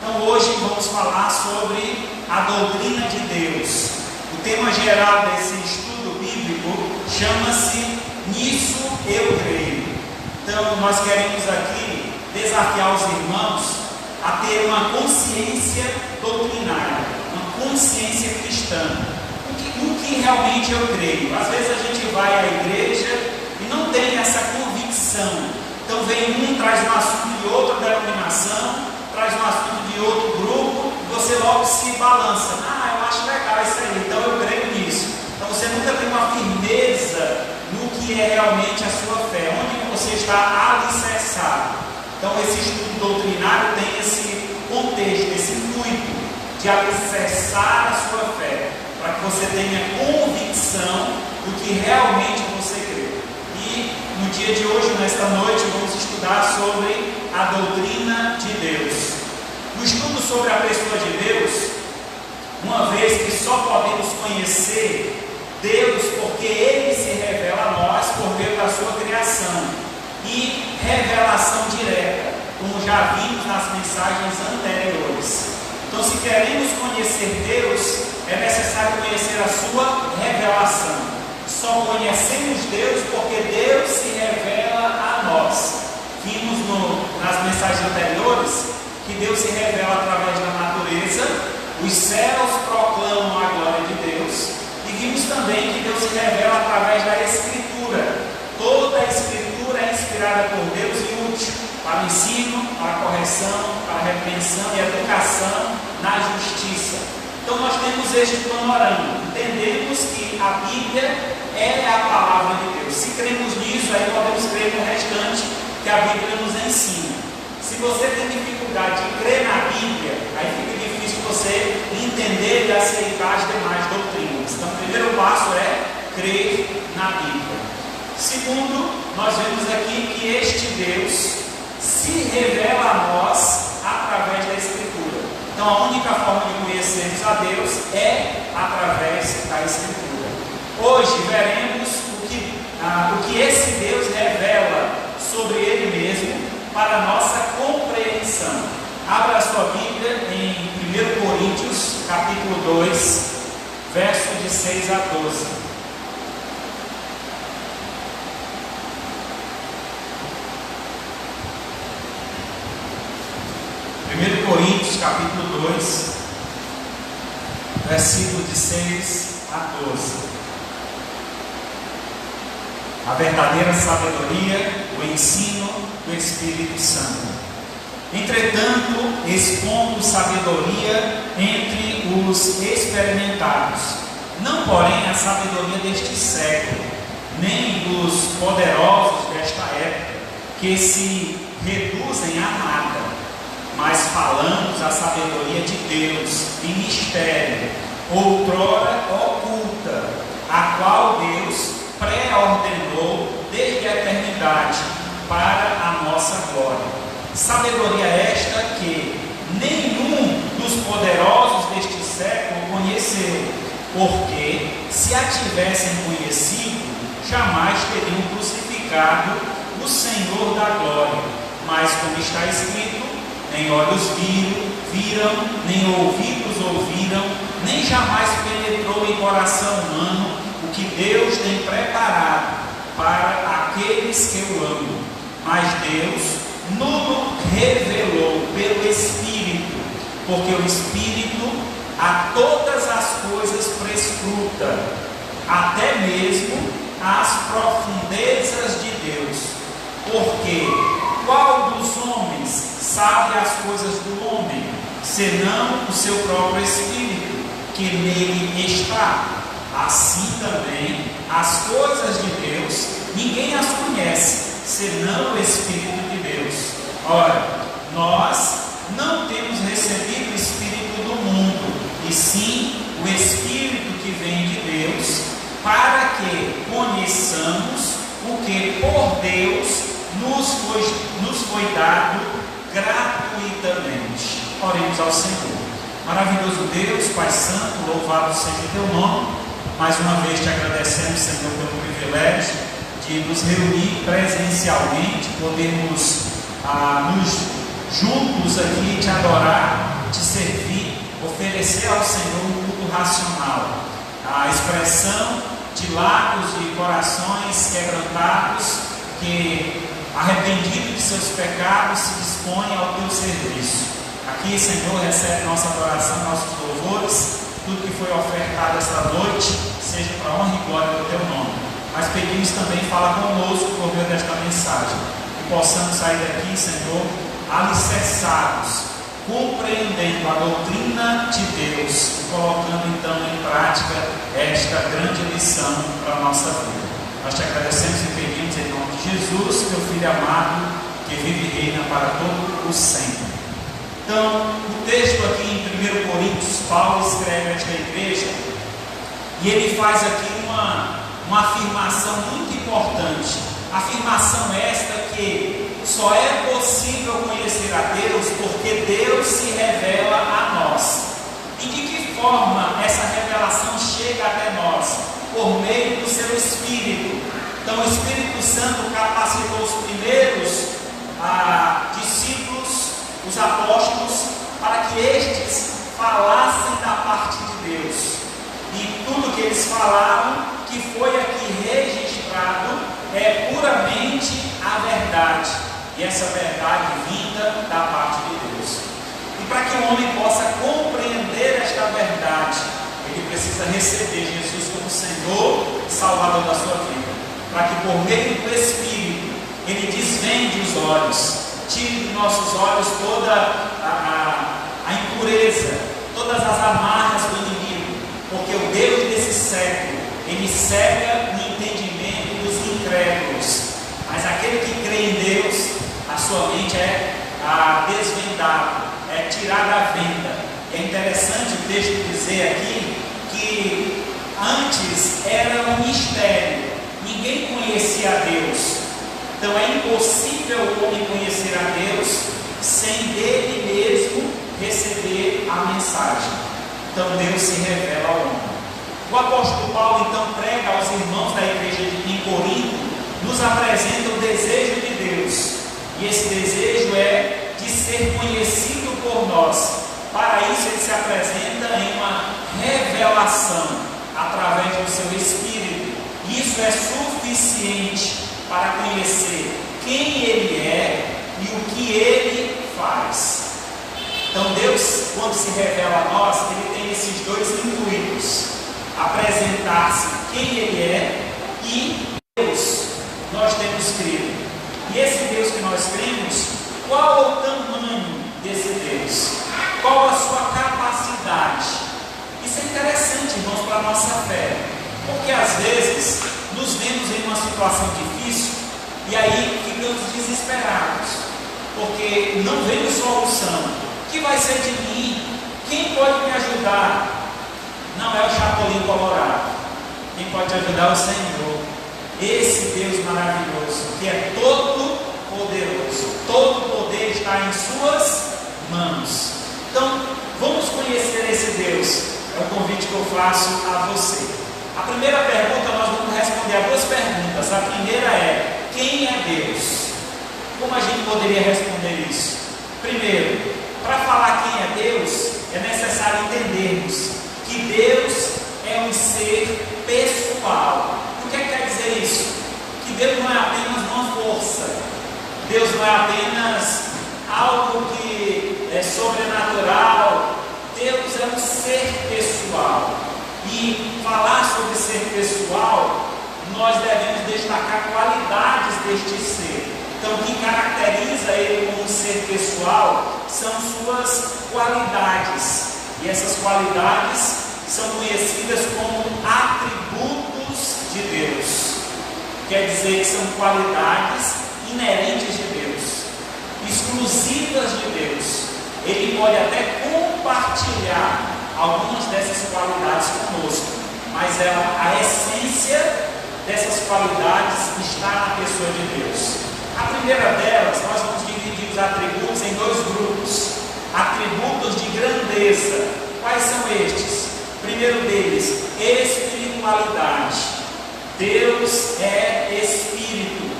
Então hoje vamos falar sobre a doutrina de Deus. O tema geral desse estudo bíblico chama-se Nisso Eu Creio. Então nós queremos aqui desafiar os irmãos a ter uma consciência doutrinária, uma consciência cristã. O que realmente eu creio? Às vezes a gente vai à igreja e não tem essa convicção. Então vem traz um assunto de outra denominação, traz um assunto de outro grupo, e você logo se balança. Eu acho legal isso aí, então eu creio nisso. Então você nunca tem uma firmeza no que é realmente a sua fé, onde que você está alicerçado. Então esse estudo doutrinário tem esse contexto, esse intuito de alicerçar a sua fé, para que você tenha convicção do que realmente você crê. E no dia de hoje, nesta noite, vamos estudar sobre a doutrina de Deus. No estudo sobre a pessoa de Deus, uma vez que só podemos conhecer Deus porque Ele se revela a nós por meio da sua criação e revelação direta, como já vimos nas mensagens anteriores. Então, se queremos conhecer Deus, é necessário conhecer a sua revelação. Só conhecemos Deus porque Deus se revela a nós. Vimos nas mensagens anteriores que Deus se revela através da natureza, os céus proclamam a glória de Deus, e vimos também que Deus se revela através da Escritura. Toda a Escritura é inspirada por Deus e útil para o ensino, para a correção, para a repreensão e educação na justiça. Então nós temos este panorama, entendemos que a Bíblia é a palavra de Deus. Se cremos nisso, aí podemos crer no restante que a Bíblia nos ensina. Se você tem dificuldade de crer na Bíblia, aí fica difícil você entender e aceitar as demais doutrinas. Então o primeiro passo é crer na Bíblia. Segundo, nós vemos aqui que este Deus se revela a nós através da Escritura. Então a única forma de conhecermos a Deus é através da Escritura. Hoje veremos o que esse Deus revela sobre Ele mesmo para a nossa compreensão. Abra a sua Bíblia em 1 Coríntios, capítulo 2, verso de 6 a 12. 1 Coríntios, capítulo 2, versículo de 6 a 12. A verdadeira sabedoria, o ensino do Espírito Santo. Entretanto, expondo sabedoria entre os experimentados, não porém a sabedoria deste século, nem dos poderosos desta época, que se reduzem a nada, mas falamos a sabedoria de Deus em mistério, outrora oculta, a qual Deus pré-ordenou desde a eternidade para a nossa glória. Sabedoria esta que nenhum dos poderosos deste século conheceu, porque se a tivessem conhecido, jamais teriam crucificado o Senhor da glória. Mas como está escrito, nem olhos viram, nem ouvidos ouviram, nem jamais penetrou em coração humano o que Deus tem preparado para aqueles que o amam. Mas Deus nos revelou pelo Espírito, porque o Espírito a todas as coisas prescruta, até mesmo as profundezas de Deus. Porque qual dos homens sabe as coisas do homem, senão o seu próprio Espírito, que nele está? Assim também as coisas de Deus, ninguém as conhece, senão o Espírito de Deus. Ora, nós não temos recebido o Espírito do mundo, e sim o Espírito que vem de Deus, para que conheçamos o que por Deus nos foi dado gratuitamente. Oremos ao Senhor. Maravilhoso Deus, Pai Santo, louvado seja o Teu nome. Mais uma vez te agradecemos, Senhor, pelo privilégio de nos reunir presencialmente, podermos nos juntos aqui te adorar te servir, oferecer ao Senhor um culto racional. A expressão de lábios e corações quebrantados, que arrependido de seus pecados se dispõe ao teu serviço. Aqui, Senhor, recebe nossa adoração, nossos louvores, tudo que foi ofertado esta noite, seja para a honra e glória do teu nome. Mas pedimos também, fala conosco por meio desta mensagem, que possamos sair daqui, Senhor, alicerçados, compreendendo a doutrina de Deus e colocando então em prática esta grande lição para a nossa vida. Nós te agradecemos e pedimos em nome de Jesus, teu Filho amado, que vive e reina para todo o sempre. Então, o texto aqui em 1 Coríntios, Paulo escreve a esta igreja e ele faz aqui uma afirmação muito importante. Afirmação esta que só é possível conhecer a Deus porque Deus se revela a nós. E de que forma essa revelação chega até nós? Por meio do seu Espírito. Então o Espírito Santo capacitou os primeiros discípulos, os apóstolos, para que estes falassem da parte de Deus. E tudo que eles falaram, que foi aqui registrado, é puramente a verdade. E essa verdade vinda da parte de Deus. E para que o homem possa compreender esta verdade, ele precisa receber Jesus como Senhor e Salvador da sua vida. Para que por meio do Espírito, ele desvende os olhos, tire dos nossos olhos toda a impureza, todas as amarras do inimigo. Porque o Deus desse século, ele cega o entendimento dos incrédulos. Mas aquele que crê em Deus, a sua mente é desvendada, é tirada à venda. É interessante o texto dizer aqui que antes era um mistério, ninguém conhecia a Deus. Então é impossível o homem conhecer a Deus sem dele mesmo receber a mensagem. Então Deus se revela ao homem. O apóstolo Paulo então prega aos irmãos da igreja em Corinto, nos apresenta o desejo de Deus. E esse desejo é de ser conhecido por nós. Para isso ele se apresenta em uma revelação através do seu Espírito. Isso é suficiente para conhecer quem Ele é e o que Ele faz. Então Deus, quando se revela a nós, Ele tem esses dois intuitos: apresentar-se quem Ele é e Deus nós temos crido. E esse Deus que nós cremos, qual é o tamanho desse Deus? Qual a sua capacidade? Isso é interessante, irmãos, para a nossa fé. Porque às vezes nos vemos em uma situação difícil e aí ficamos desesperados. Porque não vemos solução. O que vai ser de mim? Quem pode me ajudar? Não é o Chapolin Colorado. Quem pode ajudar é o Senhor. Esse Deus maravilhoso, que é todo poderoso. Todo poder está em suas mãos. Então, vamos conhecer esse Deus. É o convite que eu faço a você. A primeira pergunta, nós vamos responder a duas perguntas. A primeira é: quem é Deus? Como a gente poderia responder isso? Primeiro, para falar quem é Deus, é necessário entendermos que Deus é um ser pessoal. O que quer dizer isso? Que Deus não é apenas uma força. Deus não é apenas algo que é sobrenatural. Deus é um ser pessoal. E falar sobre ser pessoal, nós devemos destacar qualidades deste ser. Então, o que caracteriza ele como um ser pessoal são suas qualidades. E essas qualidades são conhecidas como atributos de Deus. Quer dizer que são qualidades inerentes de Deus, exclusivas de Deus. Ele pode até compartilhar algumas dessas qualidades conosco, mas a essência dessas qualidades está na pessoa de Deus. A primeira delas, nós vamos dividir os atributos em dois grupos. Atributos de grandeza. Quais são estes? Primeiro deles, espiritualidade. Deus é espírito.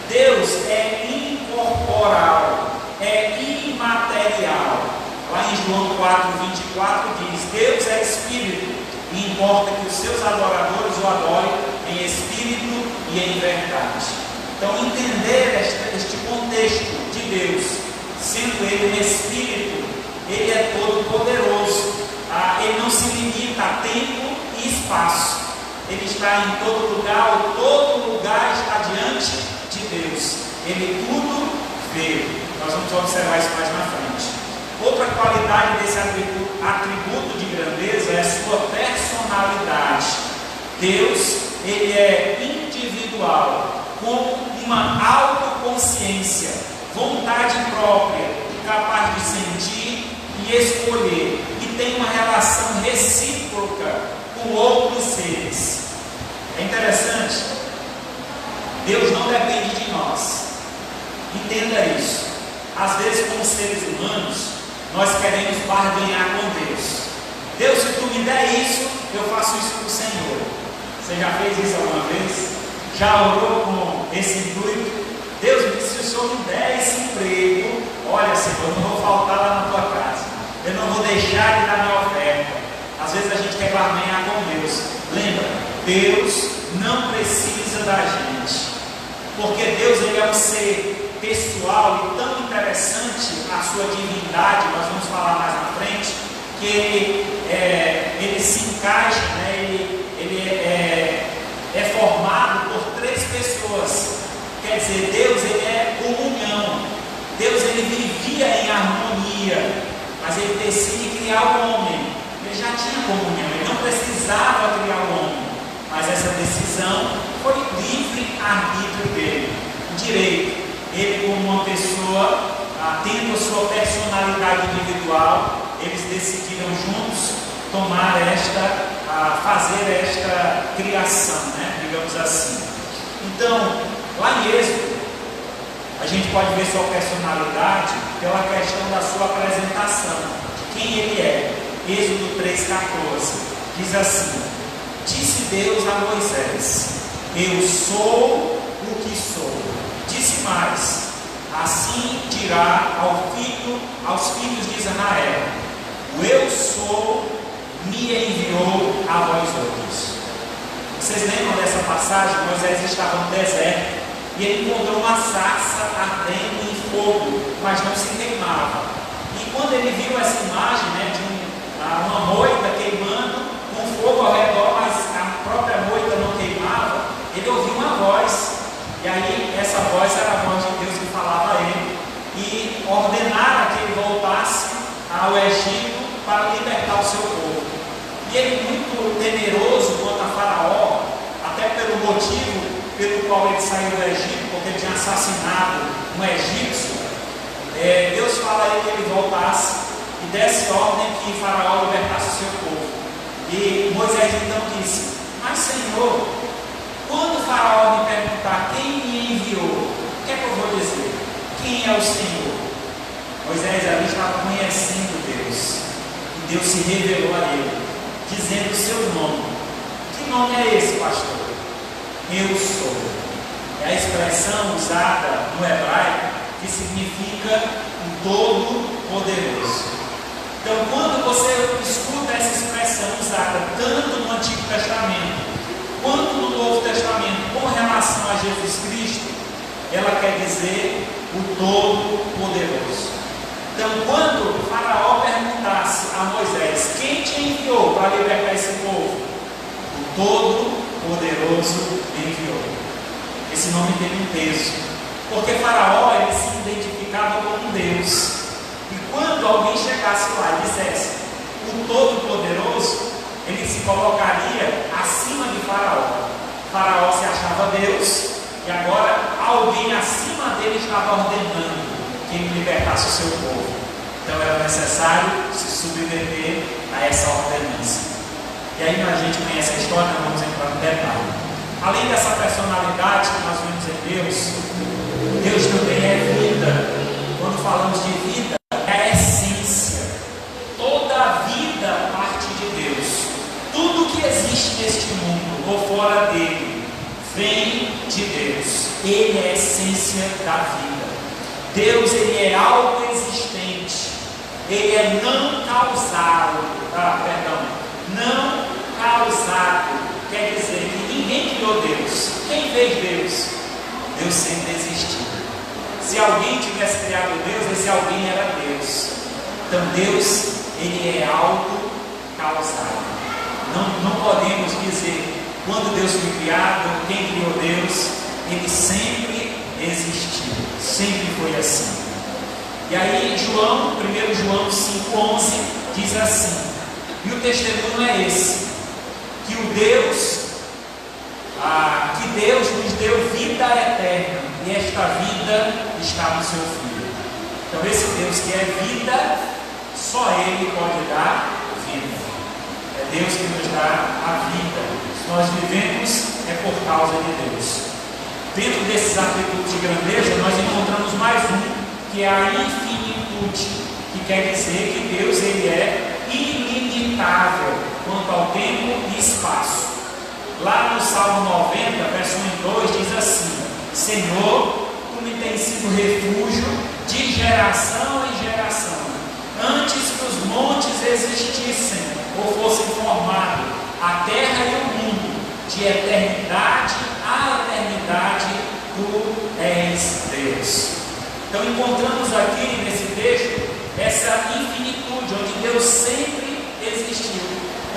Deus é incorporal, é imaterial. Lá em João 4:24 diz: Deus é Espírito, e importa que os seus adoradores o adorem em Espírito e em verdade. Então, entender este contexto de Deus, sendo Ele um Espírito, Ele é todo poderoso, Ele não se limita a tempo e espaço, Ele está em todo lugar está diante de Deus, Ele tudo vê. Nós vamos observar isso mais na frente. Outra qualidade desse atributo de grandeza é a sua personalidade. Deus, Ele é individual, com uma autoconsciência, vontade própria, capaz de sentir e escolher, e tem uma relação recíproca com outros seres. É interessante, Deus não depende de nós, entenda isso. Às vezes, como seres humanos, nós queremos barganhar com Deus. Deus, se tu me der isso, eu faço isso para o Senhor. Você já fez isso alguma vez? Já orou com esse intuito? Deus, se o Senhor me der esse emprego, olha, Senhor, eu não vou faltar lá na tua casa, eu não vou deixar de dar minha oferta. Às vezes a gente quer barganhar com Deus. Lembra, Deus não precisa da gente, porque Deus, Ele é um ser pessoal e tão interessante a sua divindade, nós vamos falar mais na frente, que ele se encaixa, né? ele é formado por três pessoas. Quer dizer, Deus, Ele é comunhão. Deus, Ele vivia em harmonia, mas Ele decide criar o homem. Ele já tinha comunhão, Ele não precisava criar o homem, mas essa decisão foi livre arbítrio dele, direito. Ele, como uma pessoa, tendo a sua personalidade individual, eles decidiram juntos fazer esta criação, né? Digamos assim. Então, lá em Êxodo, a gente pode ver sua personalidade pela questão da sua apresentação, de quem ele é. Êxodo 3,14 diz assim: disse Deus a Moisés: eu sou o que sou. Disse mais: assim dirá aos filhos de Israel: o eu sou me enviou a vós outros. Vocês lembram dessa passagem? Moisés estava no deserto e ele encontrou uma sarça ardendo em fogo, mas não se queimava. E quando ele viu essa imagem, né, de uma moita queimando, com fogo ao redor, mas a própria moita não queimava, ele ouviu uma voz. E aí essa voz era a voz de Deus que falava a ele, e ordenara que ele voltasse ao Egito para libertar o seu povo. E ele, muito temeroso quanto a Faraó, até pelo motivo pelo qual ele saiu do Egito, porque ele tinha assassinado um egípcio, Deus fala a ele que ele voltasse e desse ordem que Faraó libertasse o seu povo. E Moisés então disse: mas Senhor, quando Faraó me perguntar quem me enviou, o que é que eu vou dizer? Quem é o Senhor? Moisés ali estava conhecendo Deus, e Deus se revelou a ele, dizendo o seu nome. Que nome é esse, pastor? Eu sou. É a expressão usada no hebraico que significa o Todo-Poderoso. Então, quando você escuta essa expressão usada tanto no Antigo Testamento quanto no Novo Testamento com relação a Jesus Cristo, ela quer dizer o Todo-Poderoso. Então, quando Faraó perguntasse a Moisés: quem te enviou para libertar esse povo? O Todo-Poderoso enviou. Esse nome tem um peso, porque Faraó, ele se identificava como Deus. E quando alguém chegasse lá e dissesse o Todo-Poderoso, ele se colocaria acima de Faraó. Faraó se achava Deus, e agora alguém acima dele estava ordenando que ele libertasse o seu povo. Então era necessário se submeter a essa ordenança. E aí a gente conhece a história, não vamos entrar no detalhe. Além dessa personalidade que nós vemos em Deus, Deus também é vida. Quando falamos de vida, é a essência. Toda a vida parte de Deus. Tudo que existe neste mundo ou fora dele vem de Deus. Ele é a essência da vida. Deus, ele é autoexistente. ele é não causado, não causado, quer dizer que ninguém criou Deus. Quem fez Deus? Deus sempre existiu. Se alguém tivesse criado Deus, esse alguém era Deus. Então Deus, ele é autocausado. Não podemos dizer quando Deus foi criado, quem criou Deus. Ele sempre existiu, sempre foi assim. E aí 1 João 5,11 diz assim: e o testemunho é esse, que Deus nos deu vida eterna, e esta vida está no seu Filho. Então esse Deus que é vida, só Ele pode dar vida. É Deus que nos dá a vida. Se nós vivemos, é por causa de Deus. Dentro desses atributos de grandeza, nós encontramos mais um, que é a infinitude, que quer dizer que Deus, ele é ilimitável quanto ao tempo e espaço. Lá no Salmo 90, verso 1 e 2, diz assim: Senhor, tu me tens sido refúgio de geração em geração, antes que os montes existissem ou fossem formados, a terra e o mundo, de eternidade a eternidade, tu és Deus. Então encontramos aqui nesse texto essa infinitude, onde Deus sempre existiu.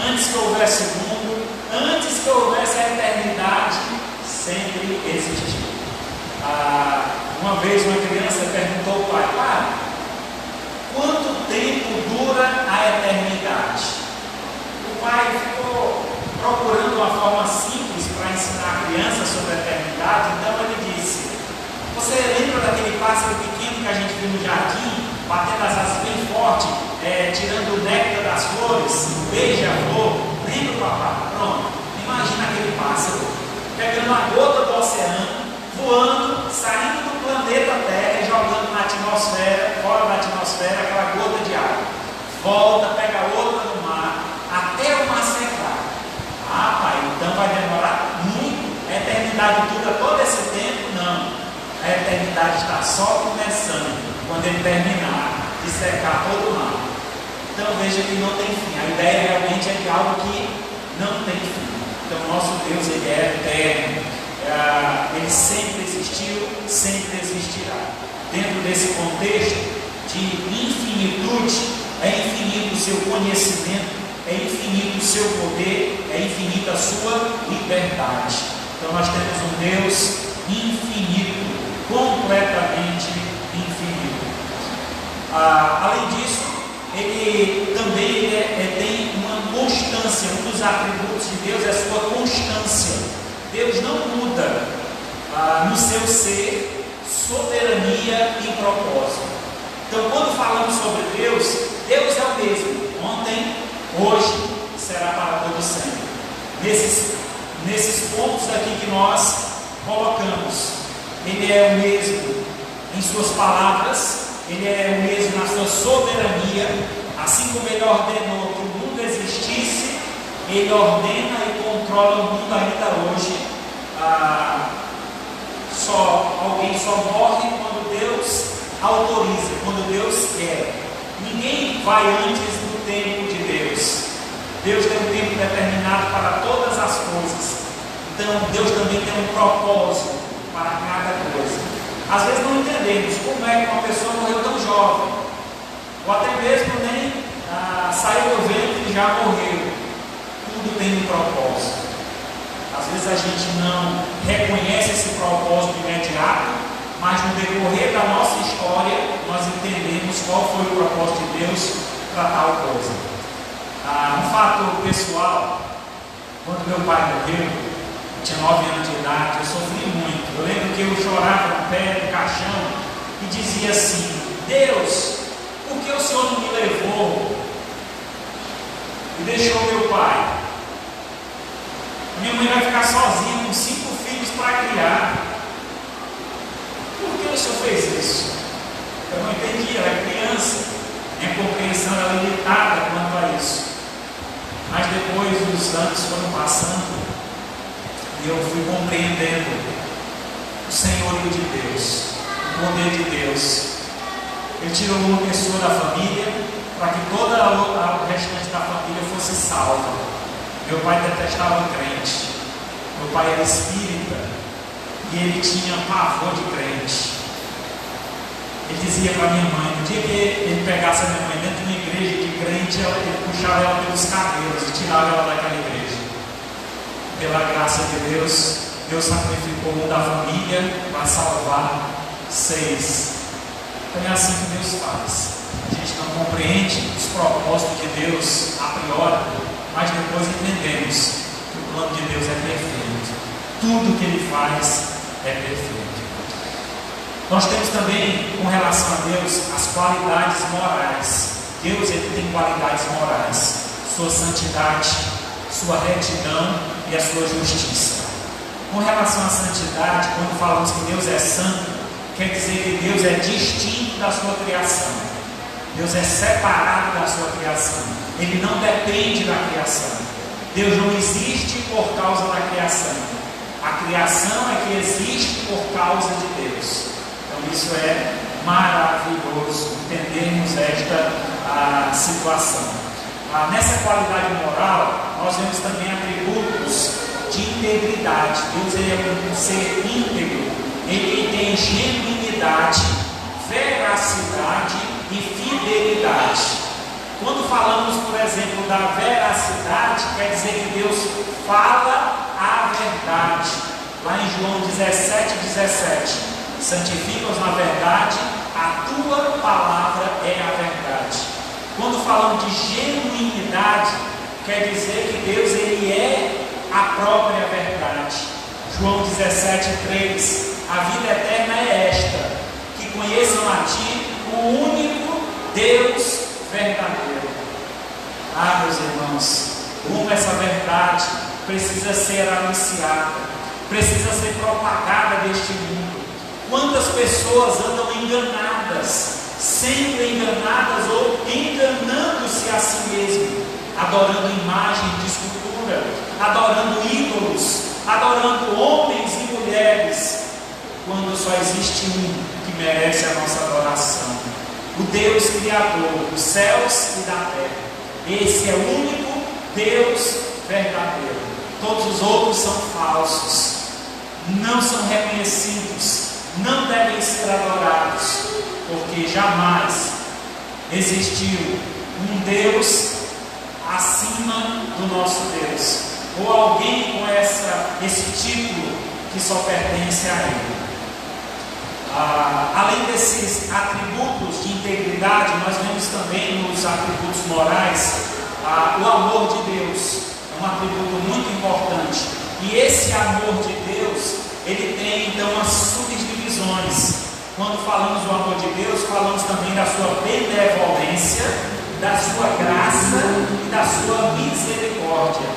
Antes que houvesse o mundo, antes que houvesse a eternidade, sempre existiu. Uma vez uma criança perguntou ao pai: pai, quanto tempo dura a eternidade? O pai ficou procurando uma forma simples para ensinar a criança sobre a eternidade. Então ele disse: você lembra daquele pássaro pequeno que a gente viu no jardim, batendo as asas bem forte, tirando o néctar das flores, beija-flor? Lembra, papai? Pronto. Imagina aquele pássaro pegando uma gota do oceano, voando, saindo do planeta Terra e jogando na atmosfera, fora da atmosfera, aquela gota de água. Volta, pega outra no mar, até o mar secar. Pai, então vai demorar muito. A eternidade dura todo esse tempo? Não. A eternidade está só começando quando ele terminar de secar todo o mar. Então veja que não tem fim. A ideia realmente é de algo que não tem fim. Então nosso Deus, ele é eterno. Ele sempre existiu, sempre existirá. Dentro desse contexto de infinitude, é infinito o seu conhecimento, é infinito o seu poder, é infinita a sua liberdade. Então nós temos um Deus infinito, completamente infinito. Além disso, ele também tem uma constância. Um dos atributos de Deus é a sua constância. Deus não muda no seu ser, soberania e propósito. Então quando falamos sobre Deus, Deus é o mesmo ontem, hoje, será para todo sempre. Nesses pontos aqui que nós colocamos, ele é o mesmo em suas palavras, ele é o mesmo na sua soberania. Assim como ele ordenou que o mundo existisse, ele ordena e controla o mundo ainda hoje. Alguém só morre quando Deus autoriza, quando Deus quer. Ninguém vai antes do tempo de Deus. Deus tem um tempo determinado para todas as coisas. Então Deus também tem um propósito para cada coisa. Às vezes não entendemos como é que uma pessoa morreu tão jovem, ou até mesmo nem saiu do ventre e já morreu. Tudo tem um propósito. Às vezes a gente não reconhece esse propósito imediato, mas no decorrer da nossa história nós entendemos qual foi o propósito de Deus para tal coisa. Um fato pessoal: quando meu pai morreu, eu tinha 9 anos de idade, eu sofri muito. Eu lembro que eu chorava no pé do caixão e dizia assim: Deus, por que o Senhor não me levou e deixou meu pai? Minha mãe vai ficar sozinha com 5 filhos para criar. Por que o Senhor fez isso? Eu não entendi, eu era criança, minha compreensão era limitada quanto a isso. Mas depois os anos foram passando e eu fui compreendendo o senhorio de Deus, o poder de Deus. Ele tirou uma pessoa da família, para que todo o restante da família fosse salvo. Meu pai detestava crente. Meu pai era espírita e ele tinha pavor de crente. Ele dizia para minha mãe, no dia que ele pegasse a minha mãe dentro de uma igreja de crente, ele puxava ela pelos cabelos e tirava ela daquela igreja. Pela graça de Deus, Deus sacrificou um da família para salvar 6. Então é assim que Deus faz. A gente não compreende os propósitos de Deus a priori, mas depois entendemos que o plano de Deus é perfeito. Tudo que Ele faz é perfeito. Nós temos também, com relação a Deus, as qualidades morais. Deus, Ele tem qualidades morais. Sua santidade, sua retidão e a sua justiça. Com relação à santidade, quando falamos que Deus é santo, quer dizer que Deus é distinto da sua criação. Deus é separado da sua criação. Ele não depende da criação. Deus não existe por causa da criação. A criação é que existe por causa de Deus. Então isso é maravilhoso, entendermos esta situação. Nessa qualidade moral, nós vemos também atributos de integridade. Deus é um ser íntegro. Ele tem genuinidade, veracidade e fidelidade. Quando falamos, por exemplo, da veracidade, quer dizer que Deus fala a verdade. Lá em João 17:17, santifica-os na verdade, a tua palavra é a verdade. Quando falamos de genuinidade, quer dizer que Deus ele é a própria verdade. João 17:3, a vida eterna é esta, que conheçam a ti, o único Deus verdadeiro. Meus irmãos, como essa verdade precisa ser anunciada, precisa ser propagada neste mundo. Quantas pessoas andam enganadas, sempre enganadas ou enganando-se a si mesmo, adorando imagens de escultura, adorando ídolos, adorando homens e mulheres, quando só existe um que merece a nossa adoração: o Deus Criador dos céus e da terra. Esse é o único Deus verdadeiro. Todos os outros são falsos, não são reconhecidos, não devem ser adorados, porque jamais existiu um Deus acima do nosso Deus, ou alguém com esse título que só pertence a Ele. Além desses atributos de integridade, nós vemos também nos atributos morais o amor de Deus. É um atributo muito importante. E esse amor de Deus, ele tem então as subdivisões. Quando falamos do amor de Deus, falamos também da sua benevolência, da sua graça e da sua misericórdia.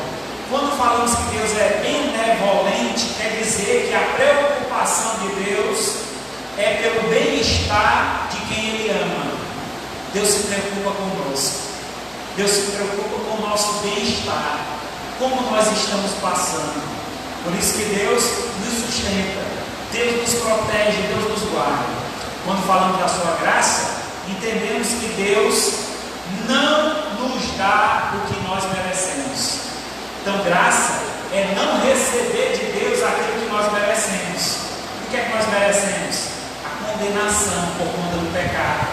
Quando falamos que Deus é benevolente, quer dizer que a preocupação de Deus é pelo bem-estar de quem Ele ama. Deus se preocupa conosco. Deus se preocupa com o nosso bem-estar, como nós estamos passando. Por isso que Deus nos sustenta, Deus nos protege, Deus nos guarda. Quando falamos da sua graça, entendemos que Deus não nos dá o que nós merecemos. Então graça é não receber de Deus aquilo que nós merecemos. O que é que nós merecemos? Condenação por conta do pecado.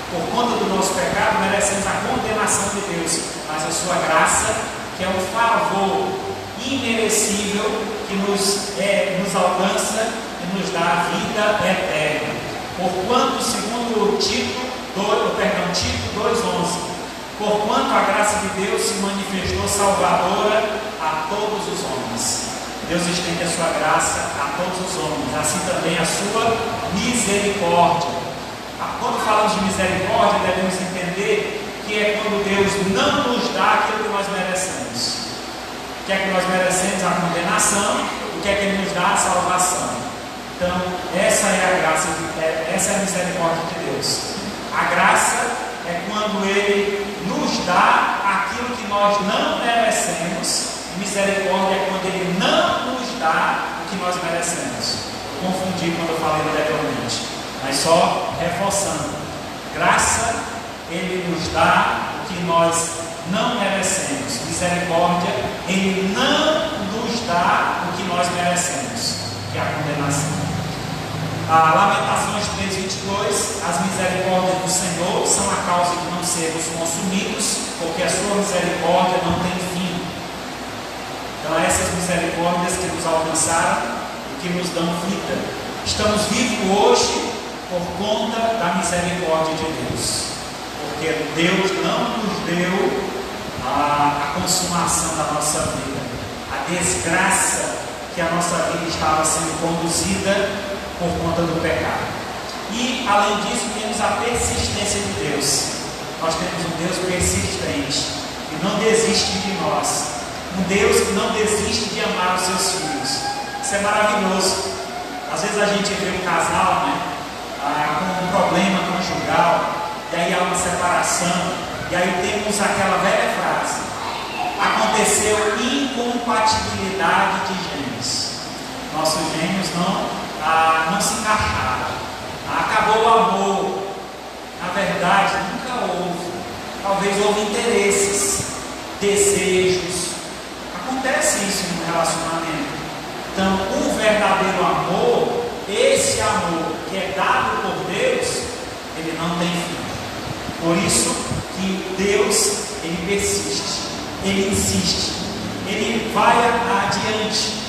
Por conta do nosso pecado, merecemos a condenação de Deus, mas a sua graça, que é um favor imerecível, que nos alcança e nos dá a vida eterna. Porquanto, segundo Tito 2:11, porquanto a graça de Deus se manifestou salvadora a todos os homens. Deus estende a sua graça a todos os homens, assim também a sua misericórdia. Quando falamos de misericórdia, devemos entender que é quando Deus não nos dá aquilo que nós merecemos. O que é que nós merecemos? A condenação. O que é que Ele nos dá? A salvação. Então, essa é a graça, essa é a misericórdia de Deus. A graça é quando Ele nos dá aquilo que nós não merecemos. Misericórdia é quando Ele não nos dá o que nós merecemos. Eu confundi quando eu falei anteriormente, mas só reforçando. Graça Ele nos dá o que nós não merecemos. Misericórdia, Ele não nos dá o que nós merecemos, que é a condenação. A Lamentações 3:22, as misericórdias do Senhor são a causa de não sermos consumidos, porque a sua misericórdia não tem fim. Então essas misericórdias que nos alcançaram e que nos dão vida. Estamos vivos hoje por conta da misericórdia de Deus, porque Deus não nos deu a consumação da nossa vida, a desgraça que a nossa vida estava sendo conduzida por conta do pecado. E além disso temos a persistência de Deus. Nós temos um Deus persistente, que não desiste de nós, um Deus que não desiste de amar os seus filhos. Isso é maravilhoso. Às vezes a gente vê um casal, com um problema conjugal, e aí há uma separação, e aí temos aquela velha frase: aconteceu incompatibilidade de gênios. Nossos gênios não se encaixaram. Acabou o amor. Na verdade, nunca houve. Talvez houve interesses, desejos. Acontece isso no relacionamento. Então, o verdadeiro amor, esse amor que é dado por Deus, ele não tem fim. Por isso que Deus, ele persiste, ele insiste, ele vai adiante.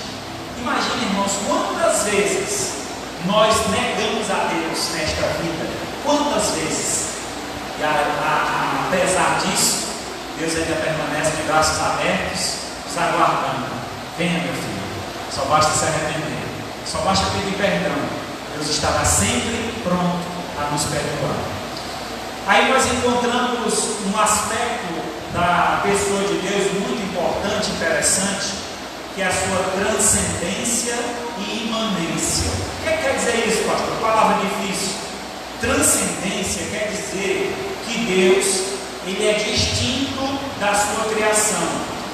Imagine, irmãos, quantas vezes nós negamos a Deus nesta vida. Quantas vezes? E apesar disso, Deus ainda permanece de braços abertos, nos aguardando. Venha, meu filho, só basta se arrepender, só basta pedir perdão. Deus estará sempre pronto a nos perdoar. Aí nós encontramos um aspecto da pessoa de Deus muito importante, interessante, que é a sua transcendência e imanência. O que quer dizer isso, pastor? Palavra difícil. Transcendência quer dizer que Deus, ele é distinto da sua criação.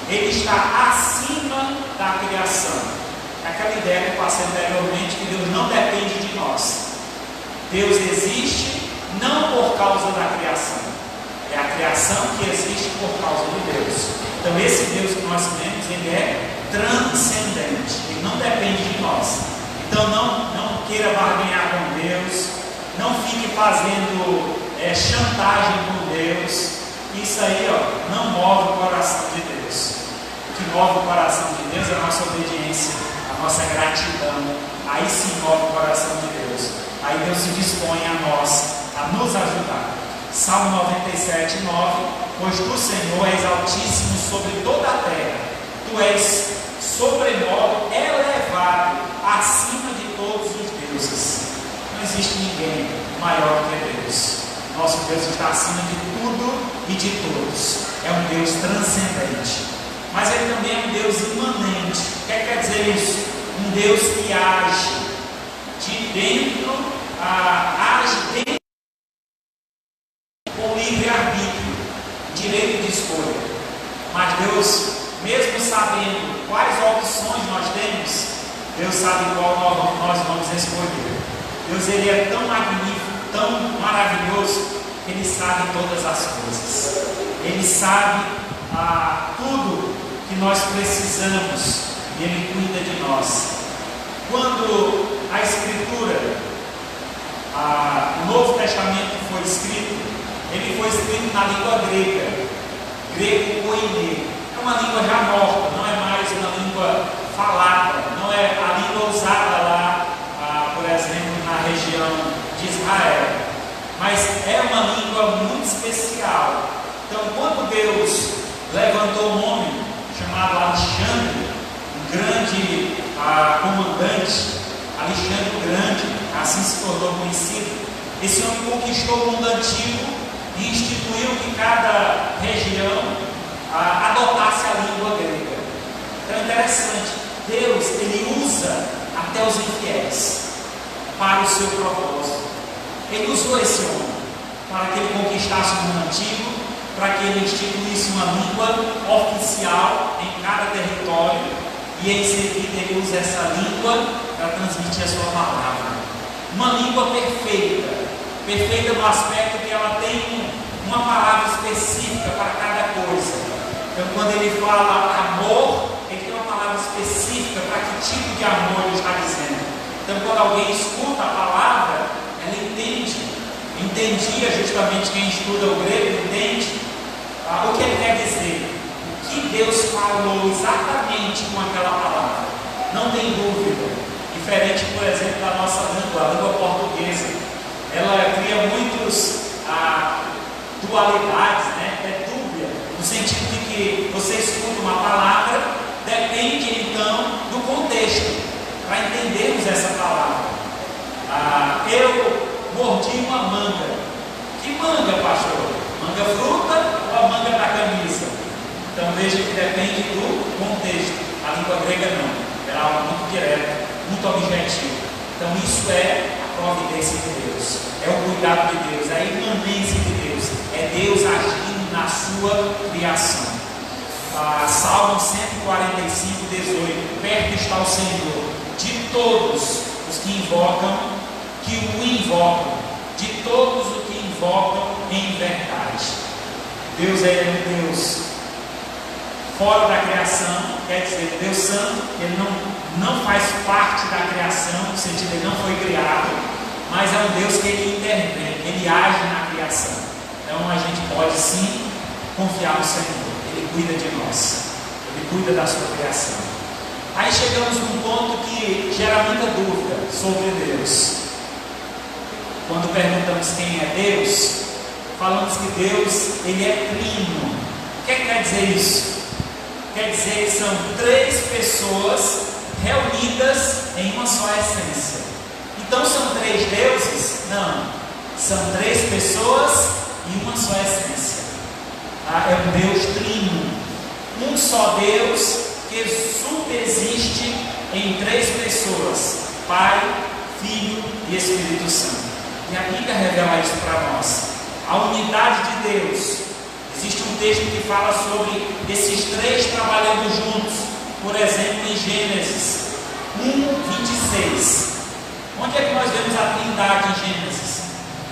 Ele está acima da criação. É aquela ideia que eu passei anteriormente, que Deus não depende de nós. Deus existe não por causa da criação. É a criação que existe por causa de Deus. Então esse Deus que nós temos, ele é transcendente, ele não depende de nós. Então não queira barganhar com Deus, não fique fazendo chantagem com Deus. Isso aí não move o coração de Deus. O que move o coração de Deus é a nossa obediência, a nossa gratidão. Aí sim move o coração de Deus. Aí Deus se dispõe a nós, a nos ajudar. Salmo 97, 9: pois tu, Senhor, és altíssimo sobre toda a terra, tu és sobremodo elevado acima de todos os deuses. Não existe ninguém maior que Deus. Nosso Deus está acima de tudo e de todos. É um Deus transcendente. Mas ele também é um Deus imanente. O que quer dizer isso? Um Deus que age de dentro, age dentro com livre-arbítrio, direito de escolha. Mas Deus, mesmo sabendo quais opções nós temos, Deus sabe qual nós vamos escolher. Deus, ele é tão magnífico, tão maravilhoso, que ele sabe todas as coisas. Ele sabe tudo que nós precisamos, e ele cuida de nós. Quando a Escritura, o Novo Testamento foi escrito, ele foi escrito na língua grego koiné. É uma língua já morta, não é mais uma língua falada, não é a língua usada lá, por exemplo, na região de Israel, mas é uma língua muito especial. Então, quando Deus levantou um homem chamado Alexandre, um grande comandante, Alexandre o Grande, assim se tornou conhecido, esse homem conquistou o mundo antigo e instituiu que cada região adotasse a língua grega. Então é interessante, Deus, ele usa até os infiéis para o seu propósito. Ele usou esse homem para que ele conquistasse o mundo antigo, para que ele instituísse uma língua oficial em cada território, e em seguida ele usa essa língua para transmitir a sua palavra. Uma língua perfeita no aspecto que ela tem uma palavra específica para cada coisa. Então, quando ele fala amor, ele tem uma palavra específica para que tipo de amor ele está dizendo. Então, quando alguém escuta a palavra, ela entende. Entendia justamente quem estuda o grego, entende o que ele quer dizer. O que Deus falou exatamente com aquela palavra. Não tem dúvida. Diferente, por exemplo, da nossa língua, a língua portuguesa. Ela cria muitos dualidades, né? É dúbia, no sentido de que você escuta uma palavra, depende então do contexto, para entendermos essa palavra. Eu mordi uma manga. Que manga, pastor? Manga fruta ou a manga da camisa? Então veja que depende do contexto. A língua grega não, era algo muito direto, muito objetivo. Então isso é a providência de Deus, é o cuidado de Deus, é a imanência de Deus, é Deus agindo na sua criação. Salmo 145, 18: perto está o Senhor de todos os que o invocam, de todos os que invocam em verdade. Deus é um Deus fora da criação, quer dizer, Deus Santo, Ele não faz parte da criação, no sentido de Ele não foi criado, mas é um Deus que Ele intervém, Ele age na criação. Então a gente pode sim confiar no Senhor, Ele cuida de nós, Ele cuida da sua criação. Aí chegamos num ponto que gera muita dúvida sobre Deus. Quando perguntamos quem é Deus, falamos que Deus, Ele é trino. O que quer dizer isso? Quer dizer que são três pessoas reunidas em uma só essência. Então são três deuses? Não. São três pessoas e uma só essência. É um Deus trino. Um só Deus que subsiste em três pessoas: Pai, Filho e Espírito Santo. E a Bíblia revela isso para nós. A unidade de Deus. Existe um texto que fala sobre esses três trabalhando juntos. Por exemplo, em Gênesis 1:26. Onde é que nós vemos a Trindade em Gênesis?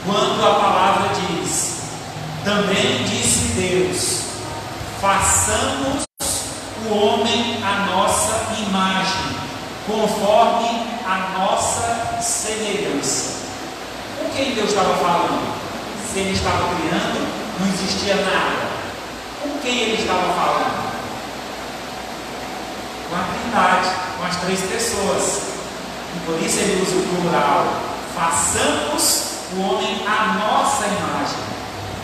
Quando a palavra diz: também disse Deus, façamos o homem à nossa imagem, conforme a nossa semelhança. Com quem Deus estava falando? Se Ele estava criando, não existia nada. Com quem Ele estava falando? Com a Trindade, com as três pessoas. E por isso Ele usa o plural: façamos o homem à nossa imagem,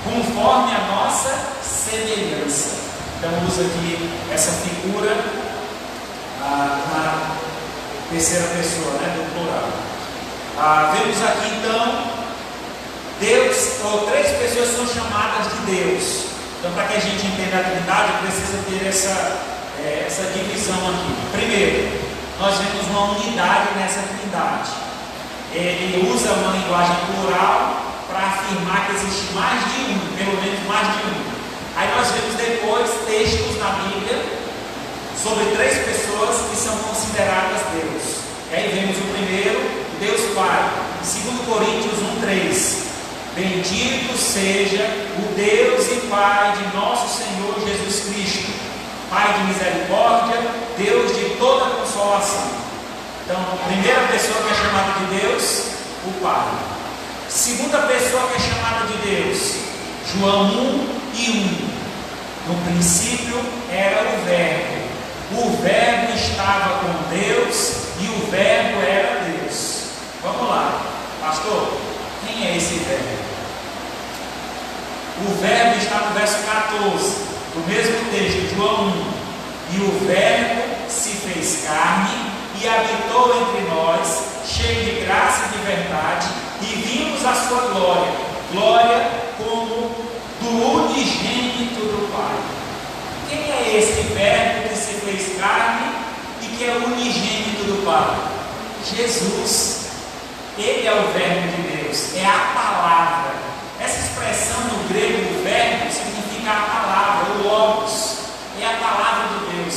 conforme a nossa semelhança. Então usa aqui essa figura na terceira pessoa, né, do plural. Vemos aqui então Deus, ou três pessoas são chamadas de Deus. Então, para que a gente entenda a Trindade, precisa ter essa divisão aqui. Primeiro, nós vemos uma unidade nessa Trindade. Ele usa uma linguagem plural para afirmar que existe mais de um, pelo menos mais de um. Aí nós vemos depois textos na Bíblia sobre três pessoas que são consideradas Deus. E aí vemos o primeiro, Deus Pai, em 2 Coríntios 1:3. Bendito seja o Deus e Pai de nosso Senhor Jesus Cristo, Pai de misericórdia, Deus de toda consolação. Então, a primeira pessoa que é chamada de Deus, o Pai. Segunda pessoa que é chamada de Deus, João 1:1. No princípio era o Verbo. O Verbo estava com Deus e o Verbo era Deus. Vamos lá, pastor, quem é esse Verbo? O Verbo está no verso 14, do mesmo texto, João 1. E o Verbo se fez carne e habitou entre nós, cheio de graça e de verdade, e vimos a sua glória, glória como do unigênito do Pai. Quem é esse Verbo que se fez carne e que é o unigênito do Pai? Jesus. Ele é o Verbo de Deus, é a palavra. Essa expressão no grego, o verbo, significa a palavra, o logos, é a palavra de Deus.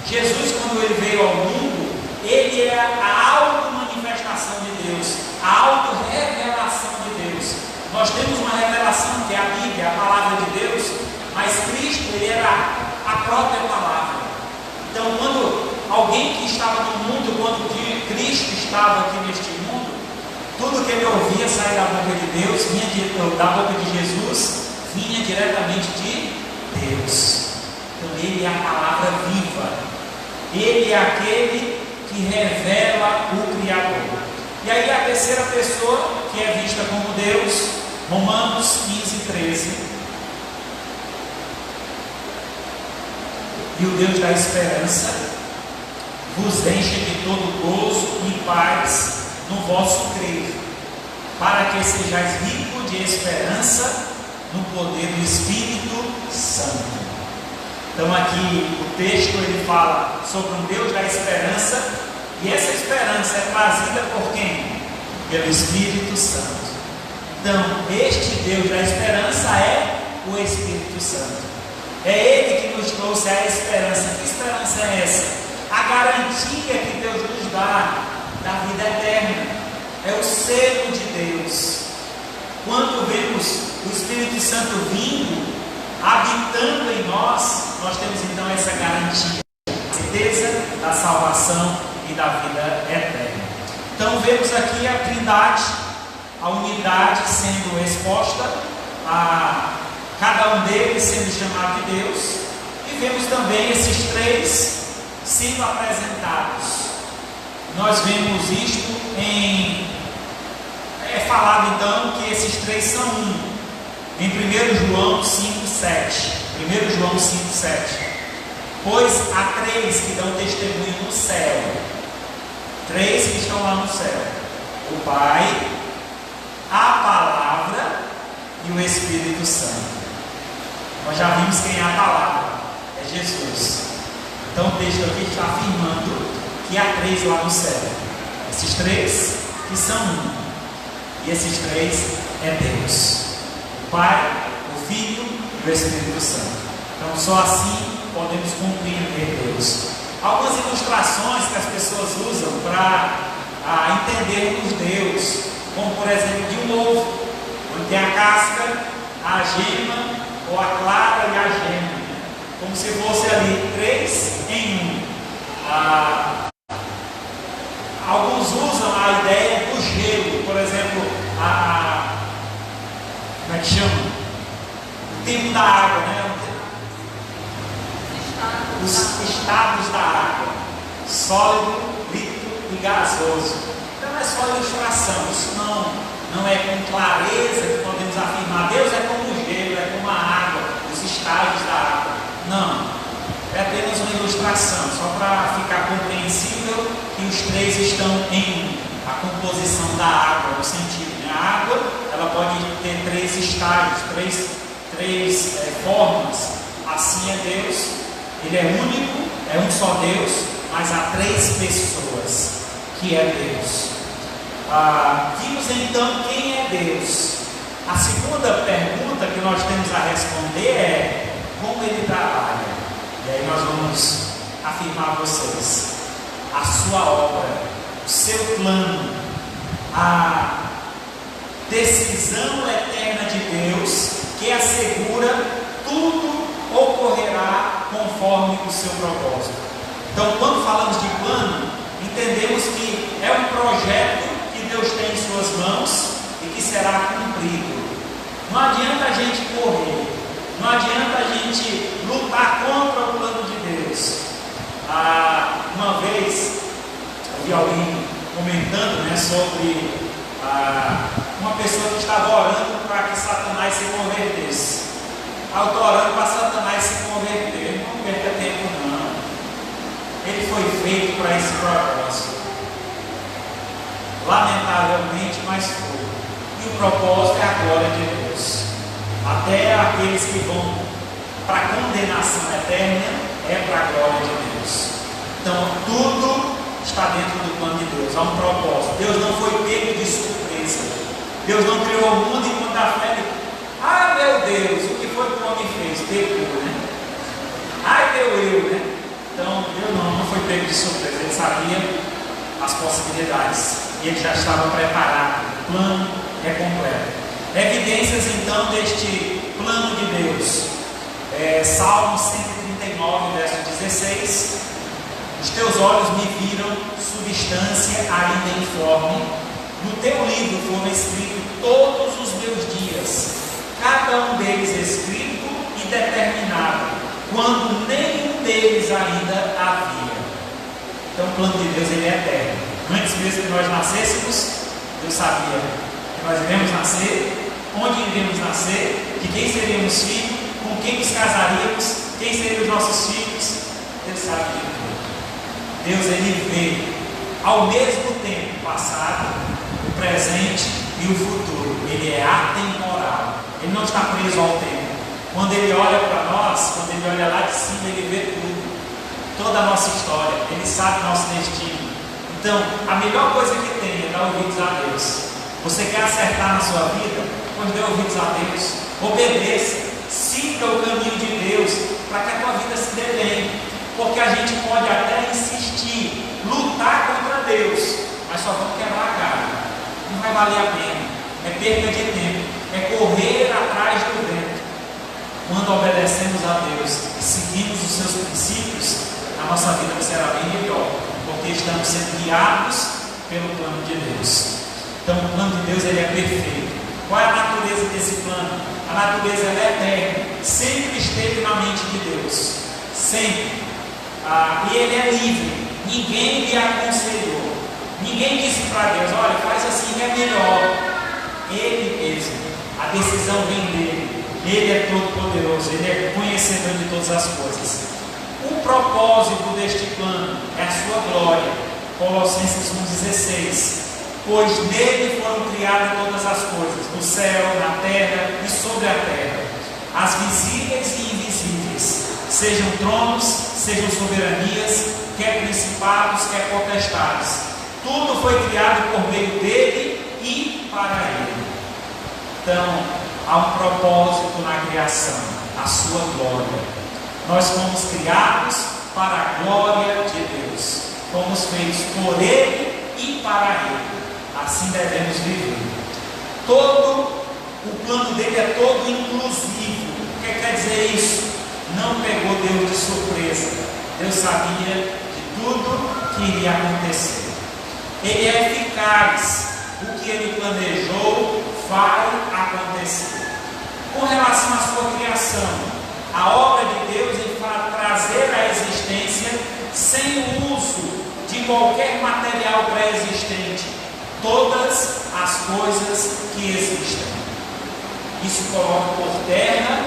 Jesus, quando ele veio ao mundo, ele é a auto-manifestação de Deus, a auto-revelação de Deus. Nós temos uma revelação que é a Bíblia, a palavra Mas Cristo, ele era a própria palavra. Então, quando alguém que estava no mundo, quando Cristo estava aqui neste mundo, tudo que ele ouvia sair da boca de Deus, da boca de Jesus, vinha diretamente de Deus. Então ele é a palavra viva. Ele é aquele que revela o Criador. E aí a terceira pessoa, que é vista como Deus, Romanos 15:13. E o Deus da esperança vos enche de todo gozo e paz no vosso crer, para que sejais ricos de esperança no poder do Espírito Santo. Então aqui o texto ele fala sobre um Deus da esperança, e essa esperança é trazida por quem? Pelo Espírito Santo. Então este Deus da esperança é o Espírito Santo. É Ele que nos trouxe a esperança. Que esperança é essa? A garantia que Deus nos dá da vida eterna. É o selo de Deus. Quando vemos o Espírito Santo vindo, habitando em nós, nós temos então essa garantia, a certeza da salvação e da vida eterna. Então vemos aqui a Trindade, a unidade sendo exposta, a cada um deles sendo chamado de Deus, e vemos também esses três sendo apresentados. Nós vemos isto é falado então que esses três são um, em 1 João 5:7. 1 João 5:7. Pois há três que dão testemunho no céu, três que estão lá no céu: o Pai, a Palavra e o Espírito Santo. Nós já vimos quem é a palavra, é Jesus. Então o texto aqui está afirmando que há três lá no céu. Esses três que são um. E esses três é Deus: o Pai, o Filho e o Espírito Santo. Então só assim podemos compreender Deus. Algumas ilustrações que as pessoas usam para entendermos Deus, como por exemplo de um ovo, onde tem a casca, a gema, ou a clara e a gema, como se fosse ali três em um. Alguns usam a ideia do gelo, por exemplo, como é que chama? O tempo da água, né? Os estados da água: sólido, líquido e gasoso. Então é só ilustração, isso não é com clareza que podemos afirmar Deus é como o gelo, é como a água, os estágios da água. Não, é apenas uma ilustração, só para ficar compreensível que os três estão em a composição da água, no sentido, né? A água, ela pode ter três estágios, três formas. Assim é Deus, Ele é único, é um só Deus, mas há três pessoas, que é Deus. Vimos então quem é Deus. A segunda pergunta que nós temos a responder é como Ele trabalha. E aí nós vamos afirmar a vocês a sua obra, o seu plano, a decisão eterna de Deus que assegura tudo ocorrerá conforme o seu propósito. Então, quando falamos de plano, entendemos que é um projeto que Deus tem em suas mãos e que será cumprido. Não adianta a gente correr, não adianta a gente lutar contra o plano de Deus. Uma vez eu vi alguém comentando, né, sobre uma pessoa que estava orando para que Satanás se convertesse. Eu estou orando para Satanás se converter. Não perca tempo não. Ele foi feito para esse propósito. Lamentavelmente, mas foi. E o propósito é a glória de Deus. Até aqueles que vão para a condenação eterna é para a glória de Deus. Então tudo está dentro do plano de Deus. Há um propósito. Deus não foi pego de surpresa. Deus não criou o mundo enquanto a fé de... meu Deus, o que foi que o homem fez? Pecou, né? Meu eu, né? Então Deus não foi pego de surpresa. Ele sabia as possibilidades e ele já estava preparado. O plano é completo. Evidências então deste plano de Deus. Salmo 139, verso 16: os teus olhos me viram substância ainda informe, no teu livro foram escritos todos os meus dias, cada um deles escrito e determinado, quando nenhum deles ainda havia. Então o plano de Deus, ele é eterno. Antes mesmo que nós nascêssemos, Deus sabia que nós iremos nascer, onde iremos nascer, de quem seríamos filhos, com quem nos casaríamos, quem seriam os nossos filhos. Deus sabe de tudo. Deus, ele vê ao mesmo tempo o passado, o presente e o futuro. Ele é atemporal, ele não está preso ao tempo. Quando ele olha para nós, quando ele olha lá de cima, ele vê tudo, toda a nossa história, ele sabe o nosso destino. Então, a melhor coisa que tem é dar ouvidos a Deus. Você quer acertar na sua vida? Pois dê ouvidos a Deus, obedeça, siga o caminho de Deus, para que a tua vida se dê bem. Porque a gente pode até insistir, lutar contra Deus, mas só vamos quebrar a cara. Não vai valer a pena, é perda de tempo, é correr atrás do vento. Quando obedecemos a Deus e seguimos os seus princípios, a nossa vida será bem melhor, porque estamos sendo guiados pelo plano de Deus. Então o plano de Deus, ele é perfeito. Qual é a natureza desse plano? A natureza, ela é eterna, sempre esteve na mente de Deus, sempre. E ele é livre, ninguém lhe aconselhou, ninguém disse para Deus: olha, faz assim que é melhor. Ele mesmo, a decisão vem dele. Ele é todo poderoso, ele é conhecedor de todas as coisas. O propósito deste plano é a sua glória. Colossenses 1,16: pois nele foram criadas todas as coisas, no céu, na terra e sobre a terra, as visíveis e invisíveis, sejam tronos, sejam soberanias, quer principados, quer potestades. Tudo foi criado por meio dele e para ele. Então, há um propósito na criação, a sua glória. Nós fomos criados para a glória de Deus, fomos feitos por ele e para ele. Assim devemos viver. Todo o plano dele é todo inclusivo. O que quer dizer isso? Não pegou Deus de surpresa. Deus sabia de tudo que iria acontecer. Ele é eficaz. O que ele planejou vai acontecer. Com relação à sua criação, a obra de Deus é para trazer à existência, sem o uso de qualquer material pré-existente, todas as coisas que existem. Isso coloca por terra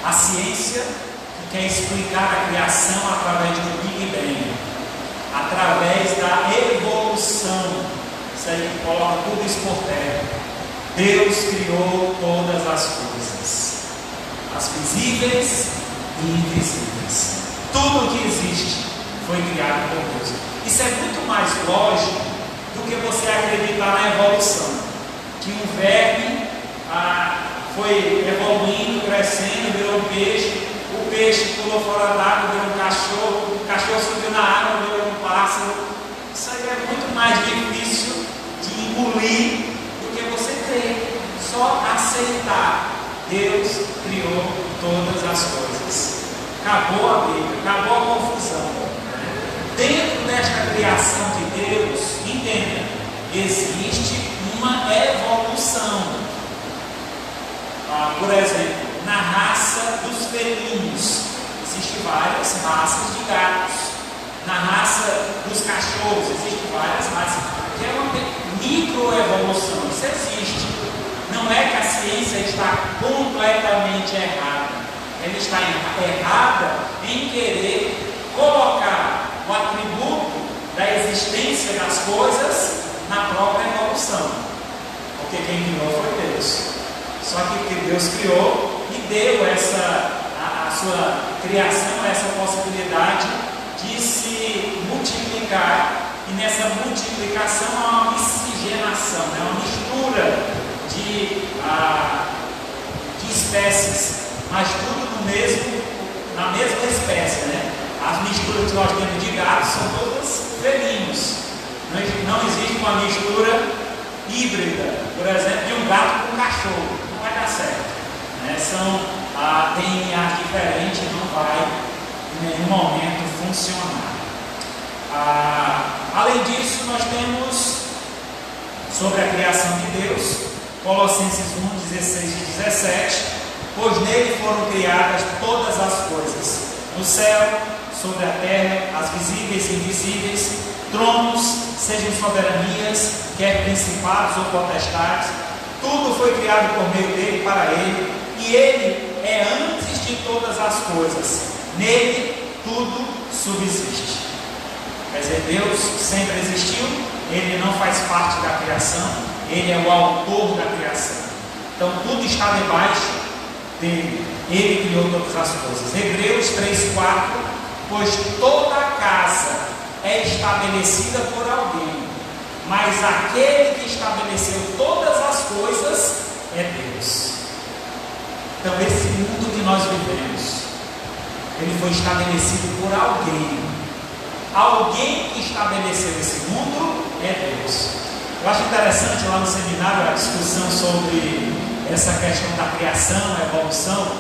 a ciência, que quer explicar a criação através do Big Bang, através da evolução. Isso aí coloca tudo isso por terra. Deus criou todas as coisas, as visíveis e invisíveis. Tudo que existe foi criado por Deus. Isso é muito mais lógico do que você acreditar na evolução, que um verme foi evoluindo, crescendo, virou um peixe, o peixe pulou fora d'água, virou um cachorro, o cachorro subiu na água, virou um pássaro. Isso aí é muito mais difícil de engolir do que você crer, só aceitar. Deus criou todas as coisas. Acabou a briga, acabou a confusão. Dentro desta criação de Deus, entenda, existe uma evolução. Por exemplo, na raça dos felinos, existem várias raças de gatos. Na raça dos cachorros, existem várias raças. Que é uma microevolução, isso existe. Não é que a ciência está completamente errada. Ela está errada em querer colocar o atributo da existência das coisas na própria evolução. Porque quem criou foi Deus. Só que Deus criou e deu a sua criação, essa possibilidade de se multiplicar. E nessa multiplicação há uma miscigenação, uma mistura de espécies, mas tudo na mesma espécie, né? As misturas que nós temos de gatos são todas felinos. Não existe uma mistura híbrida, por exemplo, de um gato com um cachorro. Não vai dar certo. São tem ar diferente, não vai em nenhum momento funcionar. Além disso, nós temos sobre a criação de Deus, Colossenses 1, 16 e 17, pois nele foram criadas todas as coisas, no céu, sobre a terra, as visíveis e invisíveis, tronos, sejam soberanias, quer principados ou potestades, tudo foi criado por meio dele e para ele, e ele é antes de todas as coisas, nele tudo subsiste. Quer dizer, Deus sempre existiu, ele não faz parte da criação, ele é o autor da criação. Então tudo está debaixo dele, ele criou todas as coisas. Hebreus 3,4, pois toda a casa é estabelecida por alguém, mas aquele que estabeleceu todas as coisas é Deus. Então esse mundo que nós vivemos, ele foi estabelecido por alguém. Alguém que estabeleceu esse mundo é Deus. Eu acho interessante lá no seminário a discussão sobre essa questão da criação, a evolução.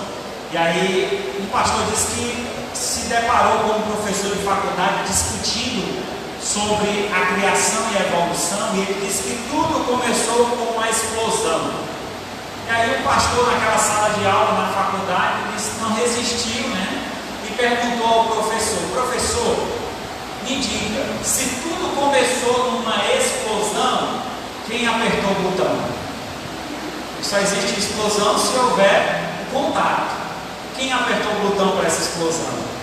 E aí um pastor disse que se deparou com um professor de faculdade discutindo sobre a criação e a evolução, e ele disse que tudo começou com uma explosão. E aí o pastor naquela sala de aula na faculdade disse, não resistiu, né? E perguntou ao professor, me diga, se tudo começou numa explosão, quem apertou o botão? Só existe explosão se houver contato. Quem apertou o botão para essa explosão?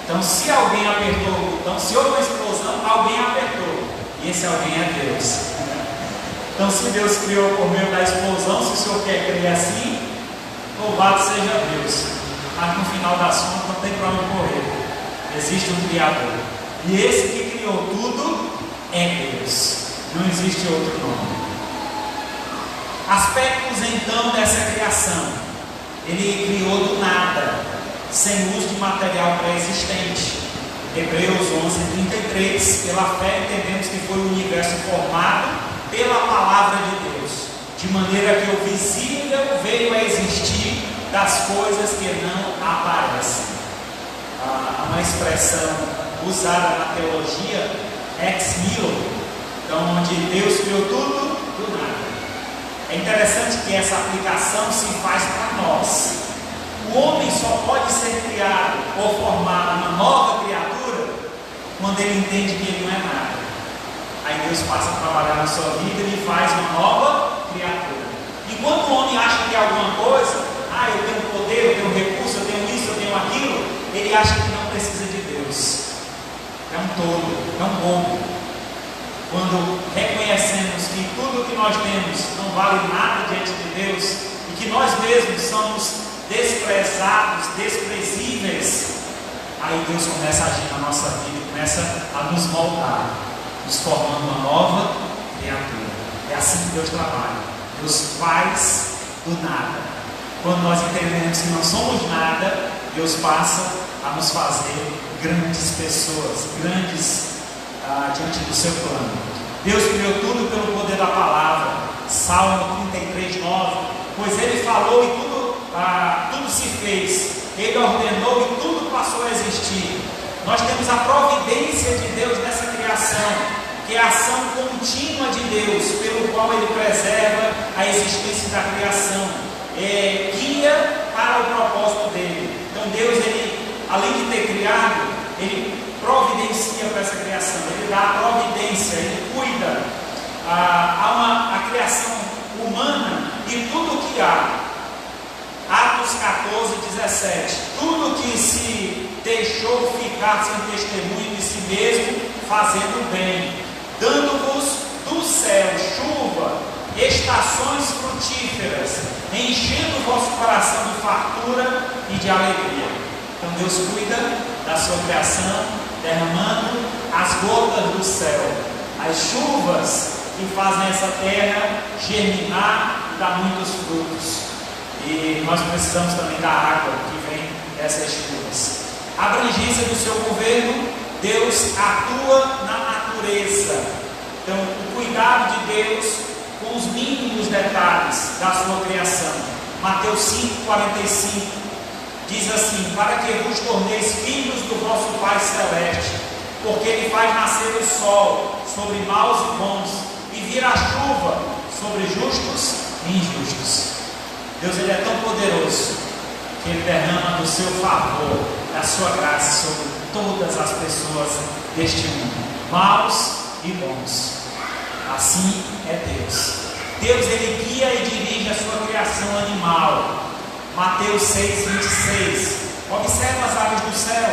Então, se alguém apertou o botão, se houve uma explosão, alguém apertou. E esse alguém é Deus. Então, se Deus criou por meio da explosão, se o Senhor quer criar assim, louvado seja Deus. Mas no final das contas, não tem para onde correr. Existe um Criador. E esse que criou tudo é Deus. Não existe outro nome. Aspectos então dessa criação. Ele criou do nada, sem uso de material pré-existente. Hebreus 11:33, pela fé entendemos que foi o universo formado pela palavra de Deus, de maneira que o visível veio a existir das coisas que não aparecem. Há uma expressão usada na teologia, ex nihilo, então onde Deus criou tudo do nada. É interessante que essa aplicação se faz para nós. O homem só pode ser criado ou formado uma nova criatura quando ele entende que ele não é nada. Aí Deus passa a trabalhar na sua vida e ele faz uma nova criatura. Enquanto o homem acha que é alguma coisa, eu tenho poder, eu tenho recurso, eu tenho isso, eu tenho aquilo, ele acha que não precisa de Deus. É um tolo, é um bobo. Quando reconhecemos que tudo que nós temos não vale nada diante de Deus e que nós mesmos somos desprezados, desprezíveis, aí Deus começa a agir na nossa vida, começa a nos moldar, nos formando uma nova criatura. É assim que Deus trabalha. Deus faz do nada. Quando nós entendemos que não somos nada, Deus passa a nos fazer grandes pessoas, grandes diante do seu plano. Deus criou tudo pelo poder da palavra. Salmo 33:9, pois ele falou e tudo se fez, ele ordenou e tudo passou a existir. Nós temos a providência de Deus nessa criação, que é a ação contínua de Deus, pelo qual ele preserva a existência da criação, guia para o propósito dele. Então Deus, ele, além de ter criado, ele providencia para essa criação, ele dá a providência, ele cuida. Há a criação humana e tudo que há. Atos 14:17, tudo que se deixou ficar sem testemunho de si mesmo, fazendo bem, dando-vos do céu chuva, estações frutíferas, enchendo o vosso coração de fartura e de alegria. Então Deus cuida da sua criação, derramando as gotas do céu, as chuvas que fazem essa terra germinar e dar muitos frutos. E nós precisamos também da água que vem dessas chuvas. A abrangência do seu governo, Deus atua na natureza. Então, o cuidado de Deus com os mínimos detalhes da sua criação. Mateus 5:45, diz assim: para que vos torneis filhos do vosso Pai Celeste, porque Ele faz nascer o sol sobre maus e bons, e vira a chuva sobre justos e injustos. Deus, Ele é tão poderoso que Ele derrama do seu favor, da sua graça sobre todas as pessoas deste mundo, maus e bons. Assim é Deus. Deus, Ele guia e dirige a sua criação animal. Mateus 6,26. Observa as aves do céu,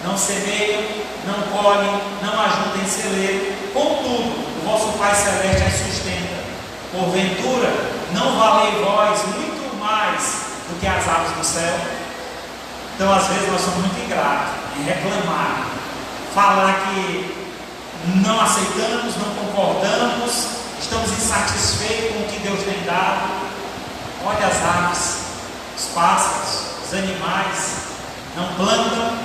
não semeiam, não colhem, não ajuntam em celeiro, contudo, o vosso Pai Celeste as sustenta. Porventura, não valei vós muito mais do que as aves do céu? Então, às vezes, nós somos muito ingratos em reclamar, falar que não aceitamos, não concordamos, estamos insatisfeitos com o que Deus tem dado. Olha as aves, os pássaros, os animais, não plantam,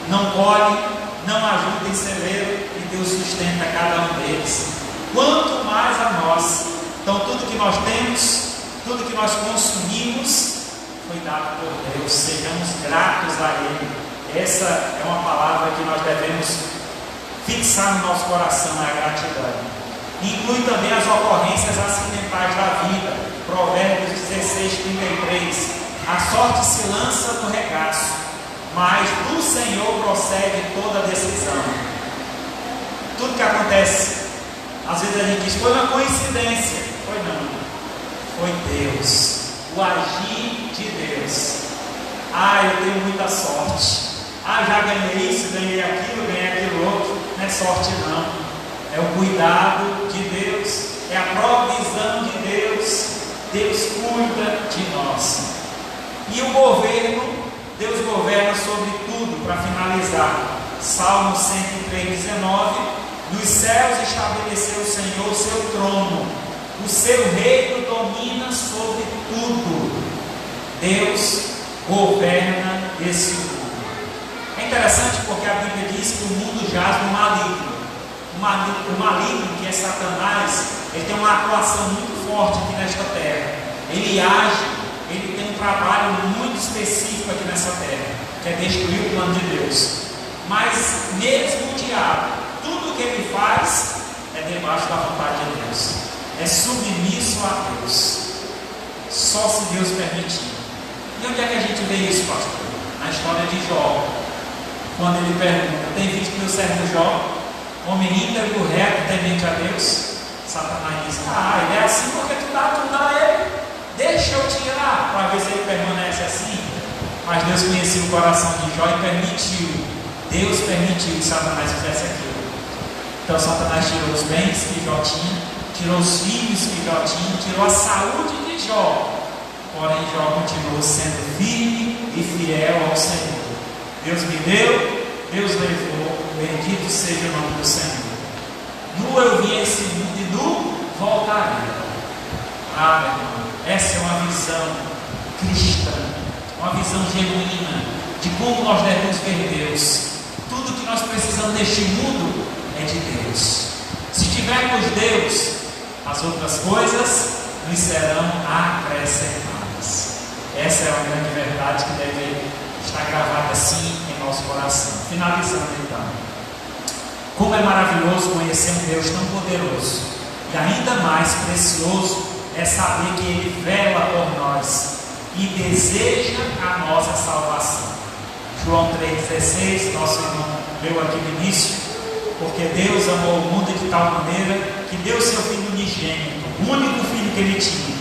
não colhem, não ajudam em celeiro, e Deus sustenta cada um deles. Quanto mais a nós. Então, tudo que nós temos, tudo que nós consumimos, foi dado por Deus. Sejamos gratos a Ele. Essa é uma palavra que nós devemos fixar no nosso coração, a gratidão. Inclui também as ocorrências acidentais da vida. Provérbios 16:33. A sorte se lança no regaço, mas do Senhor procede toda a decisão. Tudo que acontece, às vezes a gente diz, foi uma coincidência. Foi não, foi Deus, o agir de Deus. Eu tenho muita sorte. Já ganhei isso, ganhei aquilo outro. Não é sorte não, é o cuidado de Deus, é a provisão de Deus. Deus cuida de nós. E o governo, Deus governa sobre tudo. Para finalizar, Salmo 103:19. Nos céus estabeleceu o Senhor o seu trono, o seu reino domina sobre tudo. Deus governa esse mundo. É interessante porque a Bíblia diz que o mundo jaz no maligno. O maligno, que é Satanás, ele tem uma atuação muito forte aqui nesta terra. Ele age, ele tem um trabalho muito específico aqui nessa terra, que é destruir o plano de Deus. Mas mesmo o diabo, tudo que ele faz é debaixo da vontade de Deus, é submisso a Deus, só se Deus permitir. E onde é que a gente vê isso, pastor? Na história de Jó, quando ele pergunta: tem visto meu servo Jó, homem íntegro, reto, temente a Deus? Satanás diz: ele é assim porque tu dá tudo a ele, deixa eu tirar, para ver se ele permanece assim. Mas Deus conhecia o coração de Jó e permitiu. Deus permitiu que Satanás fizesse aquilo. Então Satanás tirou os bens que Jó tinha, tirou os filhos que Jó tinha, tirou a saúde de Jó. Porém Jó continuou sendo firme e fiel ao Senhor. Deus me deu, Deus levou, bendito seja o nome do Senhor. Nu eu vim a esse mundo e nu voltarei. Meu irmão, essa é uma visão cristã, uma visão genuína de como nós devemos ver Deus. Tudo que nós precisamos neste mundo é de Deus. Se tivermos Deus, as outras coisas nos serão acrescentadas. Essa é uma grande verdade que deve estar gravada assim em nosso coração. Finalizando então, como é maravilhoso conhecer um Deus tão poderoso, e ainda mais precioso é saber que Ele vela por nós e deseja a nossa salvação. João 3,16, nosso irmão leu aqui no início: porque Deus amou o mundo de tal maneira que deu seu Filho unigênito, o único Filho que Ele tinha,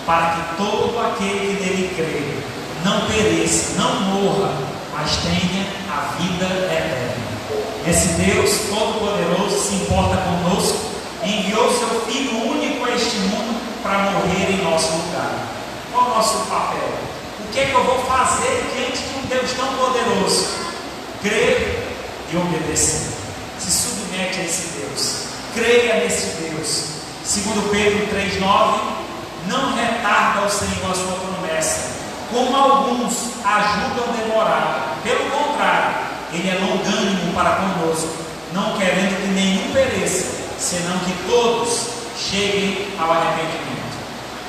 para que todo aquele que nele crê não pereça, não morra, mas tenha a vida eterna. Esse Deus Todo-Poderoso se importa conosco e enviou seu Filho único a este mundo para morrer em nosso lugar. Qual é o nosso papel? O que é que eu vou fazer diante de um Deus tão poderoso? Crer e obedecer. Se submete a esse Deus, creia nesse Deus. Segundo Pedro 3,9, não retarda o Senhor a sua promessa, como alguns ajudam demorar. Pelo contrário, Ele é longânimo para conosco, não querendo que nenhum pereça, senão que todos cheguem ao arrependimento.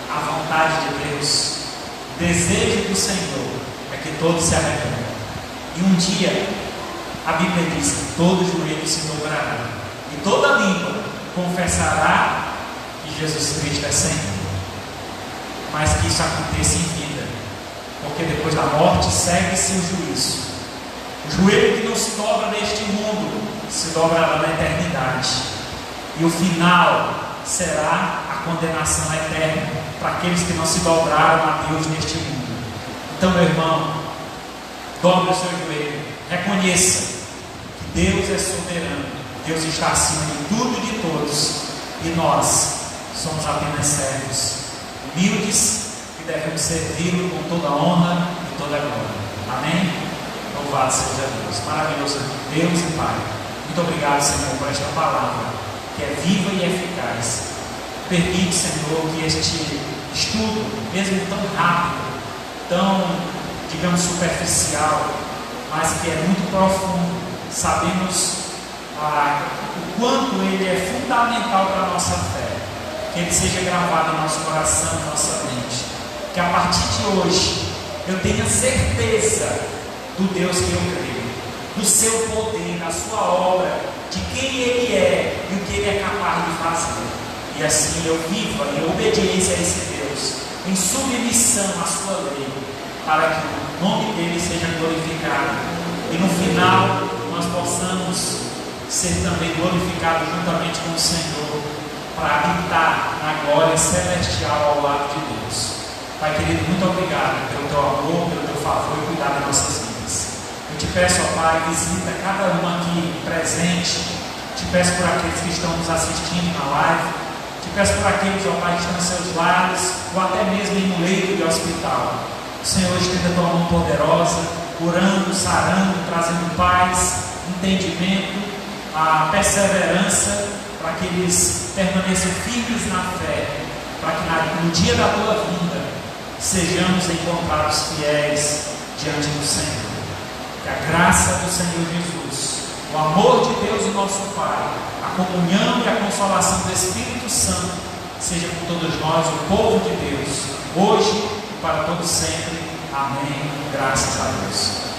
A vontade de Deus, o desejo do Senhor é que todos se arrependam. E um dia, a Bíblia diz que todo joelho se dobrará e toda língua confessará que Jesus Cristo é Senhor. Mas que isso aconteça em vida, porque depois da morte segue-se o juízo. O joelho que não se dobra neste mundo se dobrará na eternidade, e o final será a condenação eterna para aqueles que não se dobraram a Deus neste mundo. Então, meu irmão, dobre o seu joelho, reconheça que Deus é soberano, Deus está acima de tudo e de todos, e nós somos apenas servos humildes que devemos servi-lo com toda a honra e toda a glória. Amém? Louvado seja Deus. Maravilhoso Deus e Pai. Muito obrigado, Senhor, por esta palavra que é viva e eficaz. Permite, Senhor, que este estudo, mesmo tão rápido, tão, digamos, superficial, mas que é muito profundo, sabemos o quanto ele é fundamental para a nossa fé. Que ele seja gravado em nosso coração, em nossa mente. Que a partir de hoje eu tenha certeza do Deus que eu creio, do seu poder, da sua obra, de quem ele é e o que ele é capaz de fazer. E assim eu viva em obediência a esse Deus, em submissão à sua lei, para que o nome dele seja glorificado. E no final nós possamos ser também glorificados juntamente com o Senhor, para habitar na glória celestial ao lado de Deus. Pai querido, muito obrigado pelo teu amor, pelo teu favor e cuidado das nossas vidas. Eu te peço, ó Pai, visita cada um aqui presente. Te peço por aqueles que estão nos assistindo na live. Te peço por aqueles, ó Pai, que estão em seus lares ou até mesmo em um leito de hospital. O Senhor estenda a tua mão poderosa, curando, sarando, trazendo paz, entendimento, a perseverança, para que eles permaneçam firmes na fé, para que no dia da tua vinda sejamos encontrados fiéis diante do Senhor. Que a graça do Senhor Jesus, o amor de Deus, o nosso Pai, a comunhão e a consolação do Espírito Santo seja com todos nós, o povo de Deus, hoje e para todos sempre. Amém. Graças a Deus.